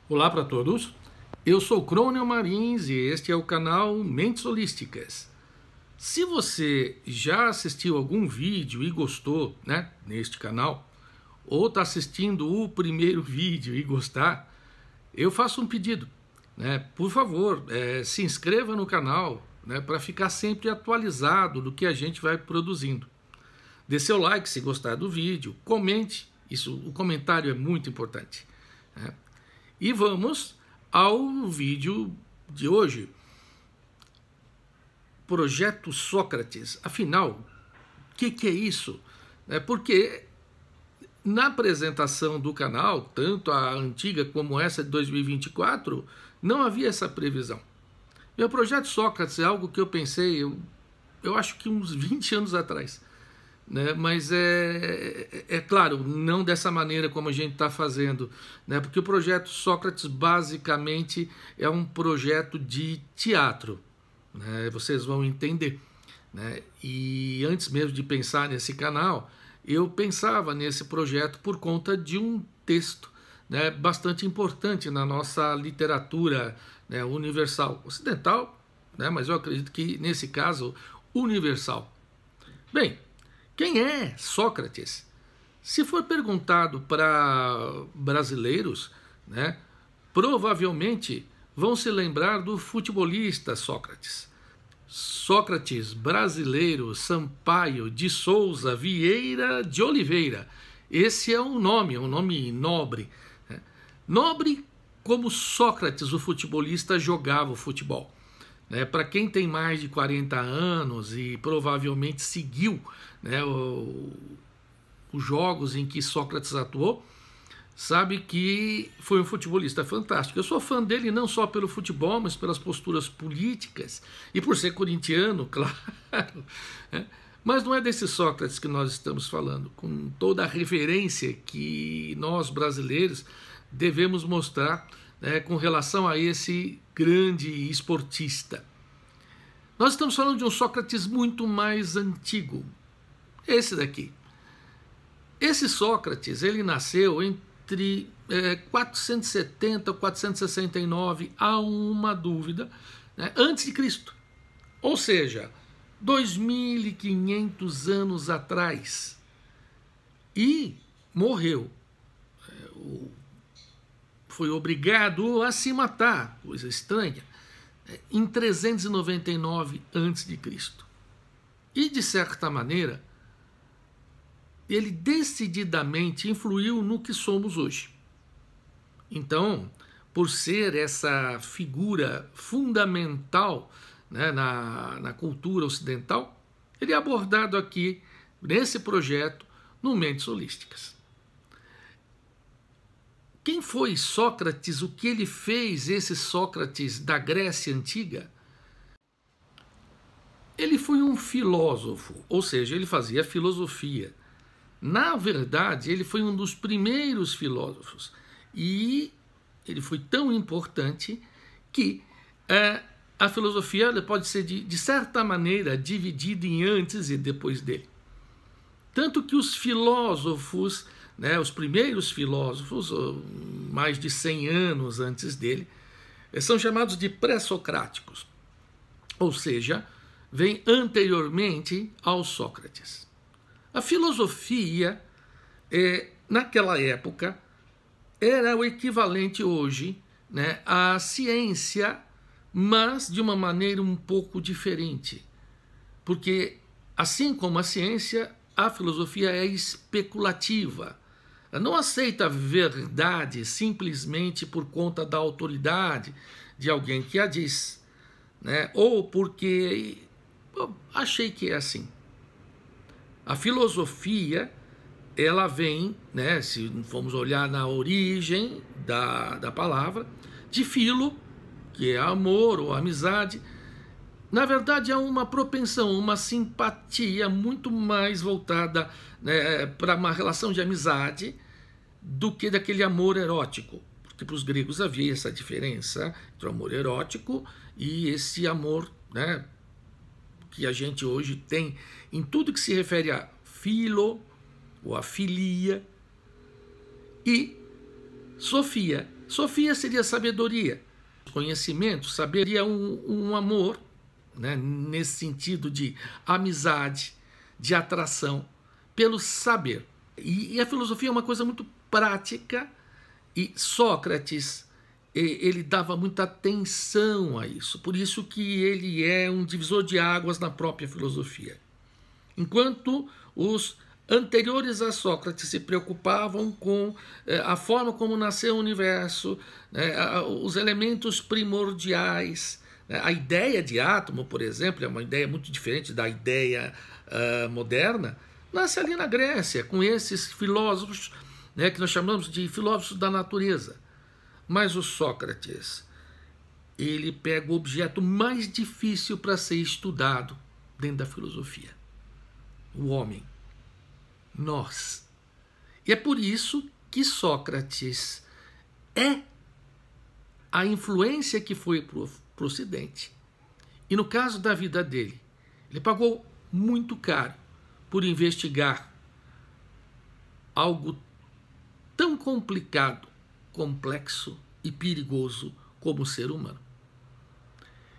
Olá para todos, eu sou Crônio Marins e este é o canal Mentes Holísticas. Se você já assistiu algum vídeo e gostou, neste canal, ou está assistindo o primeiro vídeo e gostar, eu faço um pedido, por favor, se inscreva no canal, para ficar sempre atualizado do que a gente vai produzindo. Dê seu like se gostar do vídeo, comente, o comentário é muito importante. E vamos ao vídeo de hoje. Projeto Sócrates. Afinal, o que é isso? Porque na apresentação do canal, tanto a antiga como essa de 2024, não havia essa previsão. Meu projeto Sócrates é algo que eu pensei, eu acho que uns 20 anos atrás. Mas é claro, não dessa maneira como a gente está fazendo, porque o projeto Sócrates basicamente é um projeto de teatro, vocês vão entender. E antes mesmo de pensar nesse canal, eu pensava nesse projeto por conta de um texto bastante importante na nossa literatura universal, ocidental, mas eu acredito que nesse caso universal. Bem, quem é Sócrates? Se for perguntado para brasileiros, provavelmente vão se lembrar do futebolista Sócrates. Sócrates brasileiro Sampaio de Souza Vieira de Oliveira. Esse é um nome nobre. Nobre como Sócrates, o futebolista, jogava o futebol. Para quem tem mais de 40 anos e provavelmente seguiu os jogos em que Sócrates atuou, sabe que foi um futebolista fantástico. Eu sou fã dele não só pelo futebol, mas pelas posturas políticas e por ser corintiano, claro. Mas não é desse Sócrates que nós estamos falando, com toda a referência que nós brasileiros devemos mostrar com relação a esse grande esportista. Nós estamos falando de um Sócrates muito mais antigo. Esse daqui. Esse Sócrates, ele nasceu entre 470 e 469, há uma dúvida, antes de Cristo. Ou seja, 2.500 anos atrás. E morreu. Foi obrigado a se matar, coisa estranha, em 399 a.C. E, de certa maneira, ele decididamente influiu no que somos hoje. Então, por ser essa figura fundamental na cultura ocidental, ele é abordado aqui, nesse projeto, no Mentes Holísticas. Quem foi Sócrates? O que ele fez, esse Sócrates da Grécia Antiga? Ele foi um filósofo, ou seja, ele fazia filosofia. Na verdade, ele foi um dos primeiros filósofos. E ele foi tão importante que a filosofia pode ser, de certa maneira, dividida em antes e depois dele. Tanto que os filósofos, os primeiros filósofos, mais de 100 anos antes dele, são chamados de pré-socráticos, ou seja, vem anteriormente ao Sócrates. A filosofia, naquela época, era o equivalente hoje à ciência, mas de uma maneira um pouco diferente. Porque, assim como a ciência, a filosofia é especulativa. Ela não aceita a verdade simplesmente por conta da autoridade de alguém que a diz, ou porque achei que é assim. A filosofia, ela vem, se formos olhar na origem da palavra, de filo, que é amor ou amizade. Na verdade, há uma propensão, uma simpatia muito mais voltada para uma relação de amizade do que daquele amor erótico. Porque para os gregos havia essa diferença entre o amor erótico e esse amor que a gente hoje tem em tudo que se refere a filo ou a filia. E Sofia, Sofia seria sabedoria, conhecimento, saberia um amor, né, nesse sentido de amizade, de atração pelo saber. E a filosofia é uma coisa muito prática, e Sócrates, ele dava muita atenção a isso. Por isso que ele é um divisor de águas na própria filosofia. Enquanto os anteriores a Sócrates se preocupavam com a forma como nasceu o universo, os elementos primordiais, a ideia de átomo, por exemplo, é uma ideia muito diferente da ideia moderna, nasce ali na Grécia, com esses filósofos, né, que nós chamamos de filósofos da natureza. Mas o Sócrates, ele pega o objeto mais difícil para ser estudado dentro da filosofia: o homem, nós. E é por isso que Sócrates é a influência que foi para o Ocidente. E no caso da vida dele, ele pagou muito caro por investigar algo tão complicado, complexo e perigoso como o ser humano.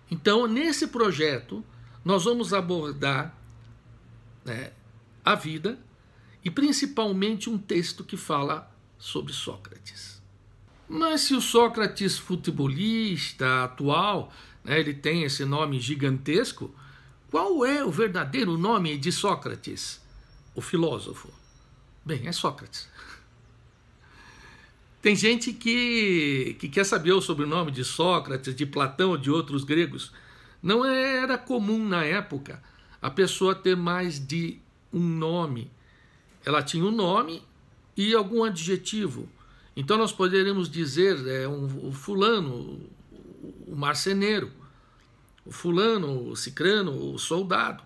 Então, nesse projeto, nós vamos abordar, né, a vida e principalmente um texto que fala sobre Sócrates. Mas se o Sócrates futebolista atual, né, ele tem esse nome gigantesco, qual é o verdadeiro nome de Sócrates, o filósofo? Bem, é Sócrates. Tem gente que quer saber o sobrenome de Sócrates, de Platão ou de outros gregos. Não era comum na época a pessoa ter mais de um nome. Ela tinha um nome e algum adjetivo. Então nós poderíamos dizer o fulano, o marceneiro, o fulano, o cicrano, o soldado.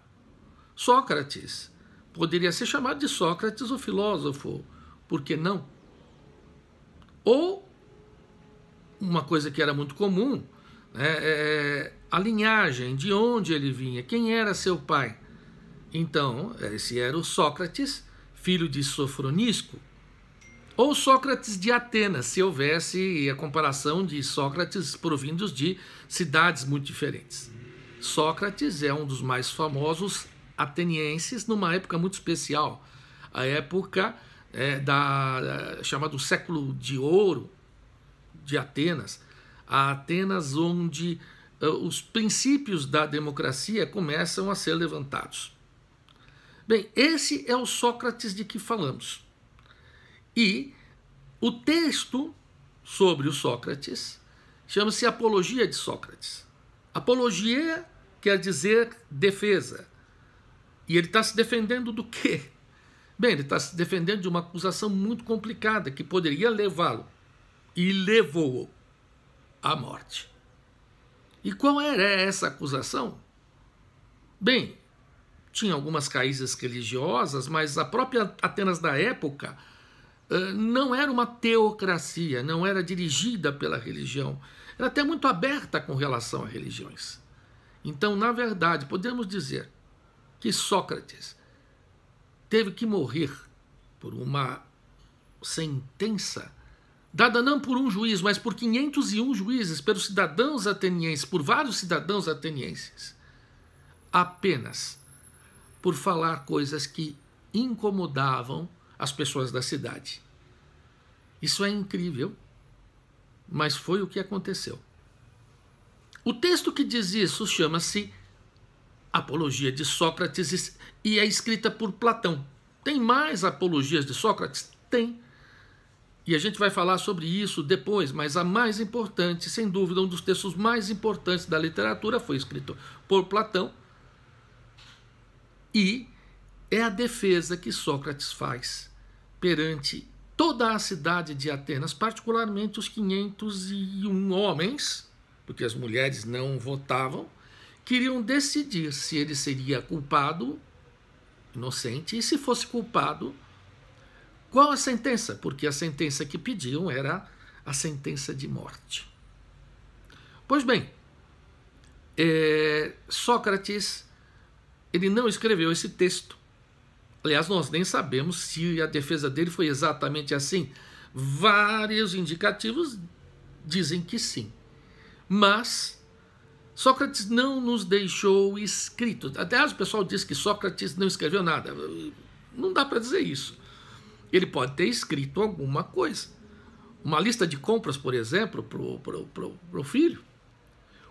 Sócrates poderia ser chamado de Sócrates, o filósofo. Por que não? Ou, uma coisa que era muito comum, a linhagem, de onde ele vinha, quem era seu pai. Então, esse era o Sócrates, filho de Sofronisco, ou Sócrates de Atenas, se houvesse a comparação de Sócrates provindos de cidades muito diferentes. Sócrates é um dos mais famosos atenienses numa época muito especial, a época chamado século de ouro de Atenas, a Atenas onde os princípios da democracia começam a ser levantados. Bem, esse é o Sócrates de que falamos. E o texto sobre o Sócrates chama-se Apologia de Sócrates. Apologia quer dizer defesa. E ele está se defendendo do quê? Bem, ele está se defendendo de uma acusação muito complicada que poderia levá-lo, e levou-o, à morte. E qual era essa acusação? Bem, tinha algumas raízes religiosas, mas a própria Atenas da época não era uma teocracia, não era dirigida pela religião. Era até muito aberta com relação a religiões. Então, na verdade, podemos dizer que Sócrates teve que morrer por uma sentença dada não por um juiz, mas por 501 juízes, pelos cidadãos atenienses, por vários cidadãos atenienses, apenas por falar coisas que incomodavam as pessoas da cidade. Isso é incrível, mas foi o que aconteceu. O texto que diz isso chama-se Apologia de Sócrates e é escrita por Platão. Tem mais apologias de Sócrates? Tem. E a gente vai falar sobre isso depois, mas a mais importante, sem dúvida, um dos textos mais importantes da literatura foi escrito por Platão. E é a defesa que Sócrates faz perante toda a cidade de Atenas, particularmente os 501 homens, porque as mulheres não votavam, queriam decidir se ele seria culpado, inocente, e se fosse culpado, qual a sentença? Porque a sentença que pediam era a sentença de morte. Pois bem, Sócrates, ele não escreveu esse texto. Aliás, nós nem sabemos se a defesa dele foi exatamente assim. Vários indicativos dizem que sim. Mas Sócrates não nos deixou escrito. Até o pessoal diz que Sócrates não escreveu nada. Não dá para dizer isso. Ele pode ter escrito alguma coisa. Uma lista de compras, por exemplo, para o filho.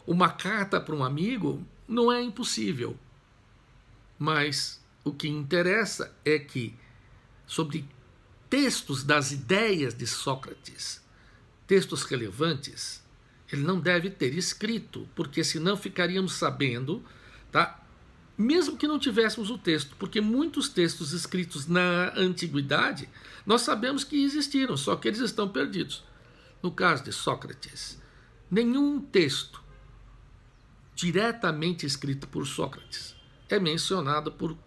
Uma carta para um amigo não é impossível. Mas o que interessa é que, sobre textos das ideias de Sócrates, textos relevantes, ele não deve ter escrito, porque senão ficaríamos sabendo, tá? Mesmo que não tivéssemos o texto, porque muitos textos escritos na antiguidade, nós sabemos que existiram, só que eles estão perdidos. No caso de Sócrates, nenhum texto diretamente escrito por Sócrates é mencionado por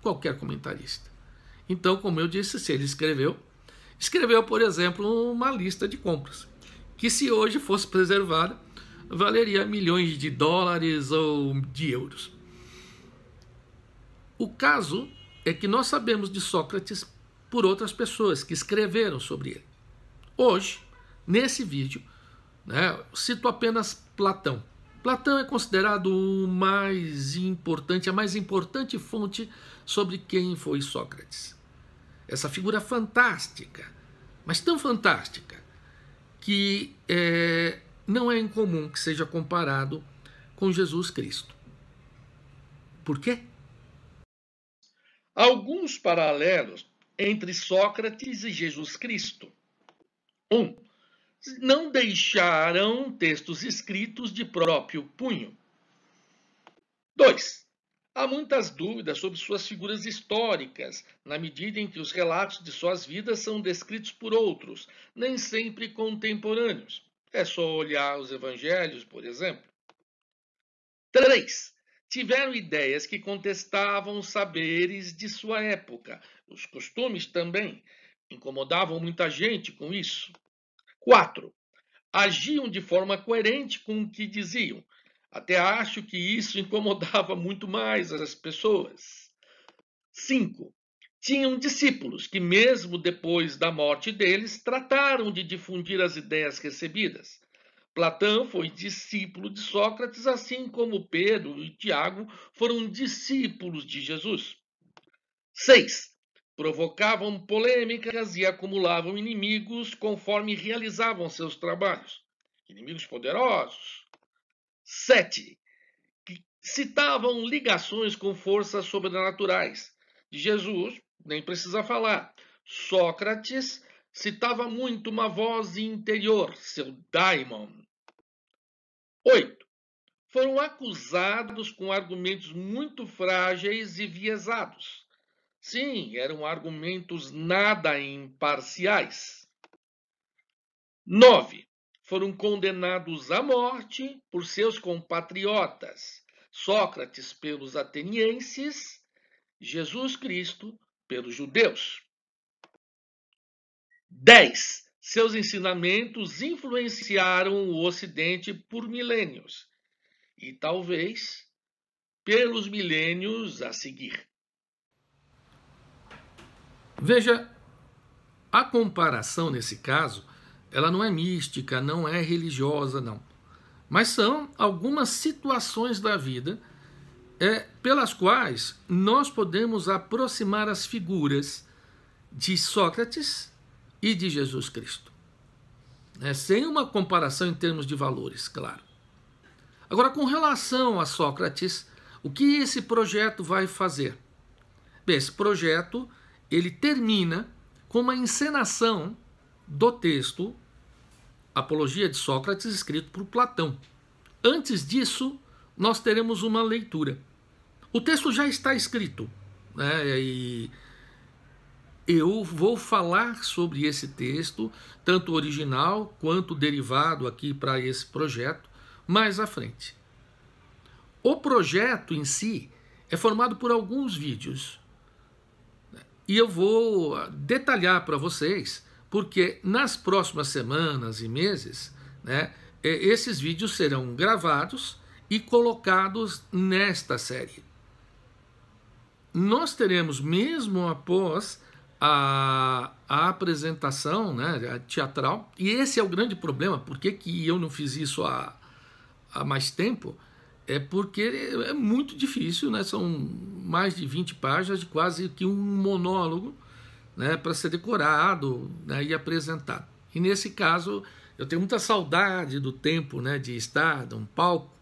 qualquer comentarista. Então, como eu disse, se ele escreveu, por exemplo, uma lista de compras, que se hoje fosse preservada, valeria milhões de dólares ou de euros. O caso é que nós sabemos de Sócrates por outras pessoas que escreveram sobre ele. Hoje, nesse vídeo, cito apenas Platão. Platão é considerado a mais importante fonte sobre quem foi Sócrates. Essa figura fantástica, mas tão fantástica, que não é incomum que seja comparado com Jesus Cristo. Por quê? Alguns paralelos entre Sócrates e Jesus Cristo. 1. Não deixaram textos escritos de próprio punho. 2. Há muitas dúvidas sobre suas figuras históricas, na medida em que os relatos de suas vidas são descritos por outros, nem sempre contemporâneos. É só olhar os evangelhos, por exemplo. 3. Tiveram ideias que contestavam os saberes de sua época, os costumes também. Incomodavam muita gente com isso. 4. Agiam de forma coerente com o que diziam. Até acho que isso incomodava muito mais as pessoas. 5. Tinham discípulos que, mesmo depois da morte deles, trataram de difundir as ideias recebidas. Platão foi discípulo de Sócrates, assim como Pedro e Tiago foram discípulos de Jesus. 6. Provocavam polêmicas e acumulavam inimigos conforme realizavam seus trabalhos. Inimigos poderosos. 7. Citavam ligações com forças sobrenaturais. De Jesus, nem precisa falar. Sócrates citava muito uma voz interior, seu daimon. 8. Foram acusados com argumentos muito frágeis e viesados. Sim, eram argumentos nada imparciais. 9. Foram condenados à morte por seus compatriotas. Sócrates pelos atenienses, Jesus Cristo pelos judeus. 10. Seus ensinamentos influenciaram o Ocidente por milênios e talvez pelos milênios a seguir. Veja, a comparação nesse caso, ela não é mística, não é religiosa, não. Mas são algumas situações da vida pelas quais nós podemos aproximar as figuras de Sócrates e de Jesus Cristo. Sem uma comparação em termos de valores, claro. Agora, com relação a Sócrates, o que esse projeto vai fazer? Bem, esse projeto ele termina com uma encenação do texto Apologia de Sócrates, escrito por Platão. Antes disso, nós teremos uma leitura. O texto já está escrito, e eu vou falar sobre esse texto, tanto original quanto derivado aqui para esse projeto, mais à frente. O projeto em si é formado por alguns vídeos. E eu vou detalhar para vocês, porque nas próximas semanas e meses, esses vídeos serão gravados e colocados nesta série. Nós teremos, mesmo após a apresentação, né, teatral, e esse é o grande problema. Por que eu não fiz isso há mais tempo? É porque é muito difícil, né? São mais de 20 páginas de quase que um monólogo, né, para ser decorado, né, e apresentado. E nesse caso, eu tenho muita saudade do tempo, né, de estar num palco,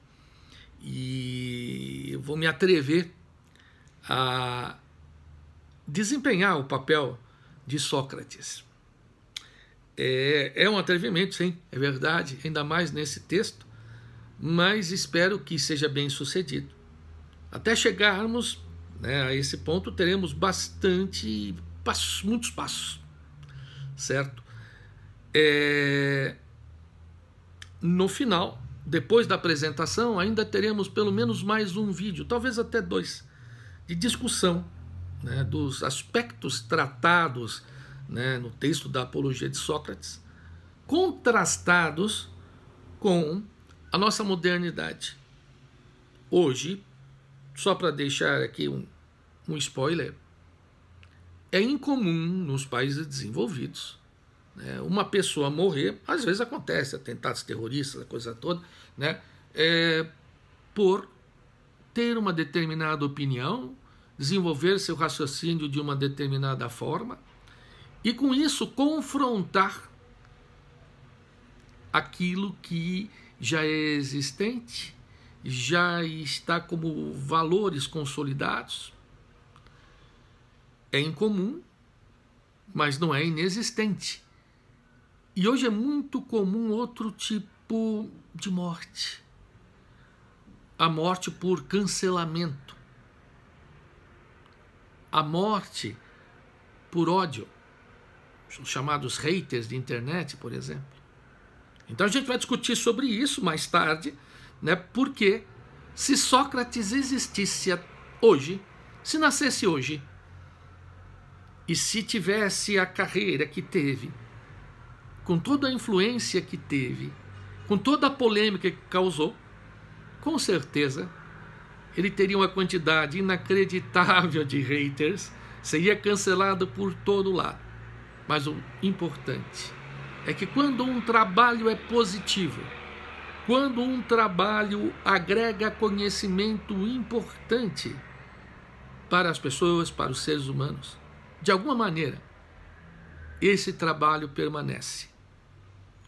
e eu vou me atrever a desempenhar o papel de Sócrates. É um atrevimento, sim, é verdade, ainda mais nesse texto, mas espero que seja bem sucedido. Até chegarmos, né, a esse ponto, teremos bastante passos, muitos passos, certo? No final, depois da apresentação, ainda teremos pelo menos mais um vídeo, talvez até 2, de discussão, né, dos aspectos tratados, né, no texto da Apologia de Sócrates, contrastados com a nossa modernidade. Hoje, só para deixar aqui um spoiler, é incomum nos países desenvolvidos, né, uma pessoa morrer, às vezes acontece, atentados terroristas, a coisa toda, né, por ter uma determinada opinião, desenvolver seu raciocínio de uma determinada forma e, com isso, confrontar aquilo que já é existente, já está como valores consolidados. É incomum, mas não é inexistente. E hoje é muito comum outro tipo de morte. A morte por cancelamento. A morte por ódio. Os chamados haters de internet, por exemplo. Então a gente vai discutir sobre isso mais tarde, né? Porque se Sócrates existisse hoje, se nascesse hoje, e se tivesse a carreira que teve, com toda a influência que teve, com toda a polêmica que causou, com certeza ele teria uma quantidade inacreditável de haters, seria cancelado por todo lado. Mas o importante é que quando um trabalho é positivo, quando um trabalho agrega conhecimento importante para as pessoas, para os seres humanos, de alguma maneira, esse trabalho permanece.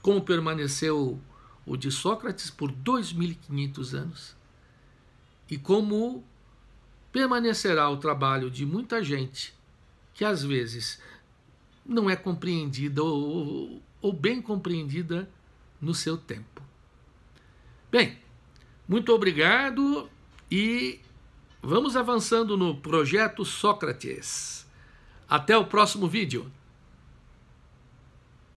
Como permaneceu o de Sócrates por 2.500 anos. E como permanecerá o trabalho de muita gente que às vezes não é compreendida ou bem compreendida no seu tempo. Bem, muito obrigado e vamos avançando no projeto Sócrates. Até o próximo vídeo.